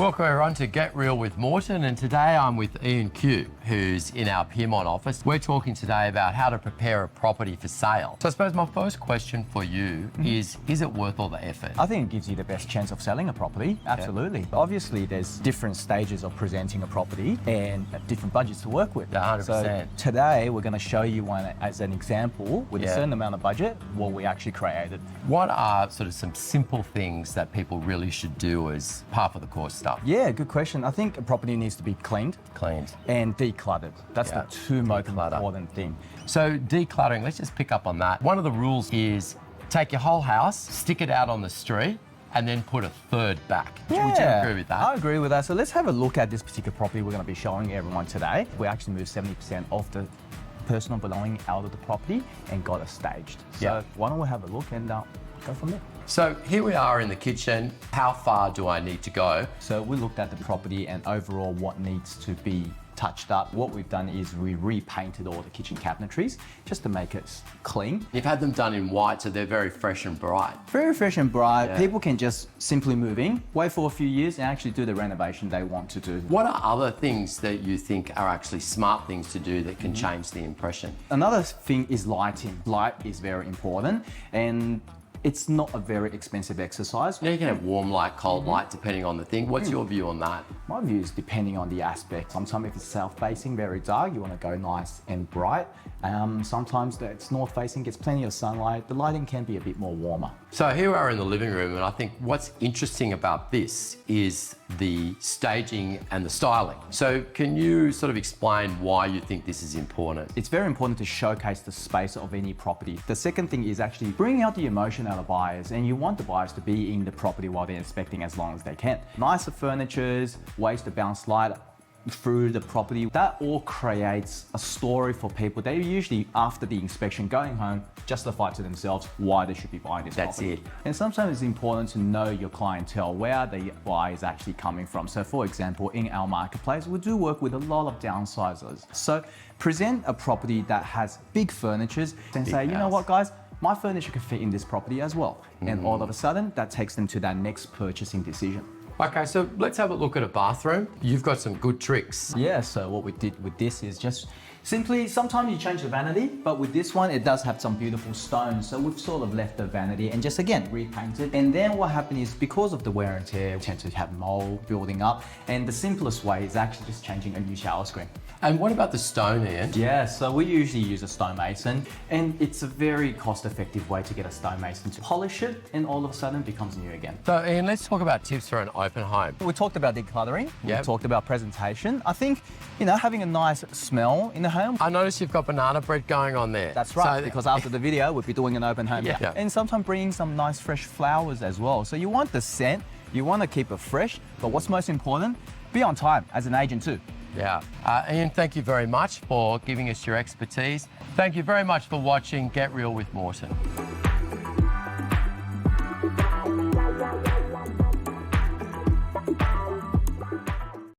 Welcome everyone to Get Real with Morton, and today I'm with Ian Q, who's in our Piedmont office. We're talking today about how to prepare a property for sale. So I suppose my first question for you is it worth all the effort? I think it gives you the best chance of selling a property, absolutely. Yeah. Obviously, there's different stages of presenting a property and different budgets to work with. 100%. So today, we're going to show you one as an example with a certain amount of budget, what we actually created. What are sort of some simple things that people really should do as part of the course stuff? Yeah, good question. I think a property needs to be cleaned and decluttered. That's the two most important things. So decluttering, let's just pick up on that. One of the rules is take your whole house, stick it out on the street, and then put a third back. Yeah, would you agree with that? I agree with that. So let's have a look at this particular property we're going to be showing everyone today. We actually moved 70% of the personal belonging out of the property and got it staged. So why don't we have a look and go from there. So here we are in the kitchen. How far do I need to go? So we looked at the property and overall what needs to be touched up. What we've done is we repainted all the kitchen cabinetries just to make it clean. You've had them done in white, so they're very fresh and bright. Very fresh and bright. Yeah. People can just simply move in, wait for a few years and actually do the renovation they want to do. What are other things that you think are actually smart things to do that can change the impression? Another thing is lighting. Light is very important, and it's not a very expensive exercise. You can have warm light, cold light, depending on the thing. What's your view on that? My view is depending on the aspect. Sometimes if it's south-facing, very dark, you want to go nice and bright. Sometimes it's north-facing, gets plenty of sunlight. The lighting can be a bit more warmer. So here we are in the living room, and I think what's interesting about this is the staging and the styling. So can you sort of explain why you think this is important? It's very important to showcase the space of any property. The second thing is actually bringing out the emotion out of buyers, and you want the buyers to be in the property while they're inspecting as long as they can. Nicer furnitures, ways to bounce light through the property. That all creates a story for people. They usually, after the inspection, going home, justify to themselves why they should be buying this property. That's it. And sometimes it's important to know your clientele, where the buyer is actually coming from. So for example, in our marketplace, we do work with a lot of downsizers. So present a property that has big furnitures and say, you know what guys, my furniture could fit in this property as well. And all of a sudden, that takes them to that next purchasing decision. Okay, so let's have a look at a bathroom. You've got some good tricks. Yeah, so what we did with this is just simply, sometimes you change the vanity, but with this one, it does have some beautiful stones. So we've sort of left the vanity and just again, repainted. And then what happened is because of the wear and tear, we tend to have mold building up. And the simplest way is actually just changing a new shower screen. And what about the stone, Ian? Yeah, so we usually use a stonemason, and it's a very cost-effective way to get a stonemason to polish it, and all of a sudden it becomes new again. So Ian, let's talk about tips for an open home. We talked about decluttering, we talked about presentation. I think, having a nice smell in the home. I noticed you've got banana bread going on there. That's right, because after the video, we'll be doing an open home. Yeah. And sometimes bringing some nice fresh flowers as well. So you want the scent, you want to keep it fresh, but what's most important, be on time as an agent too. Yeah. Ian, thank you very much for giving us your expertise. Thank you very much for watching Get Real with Morton.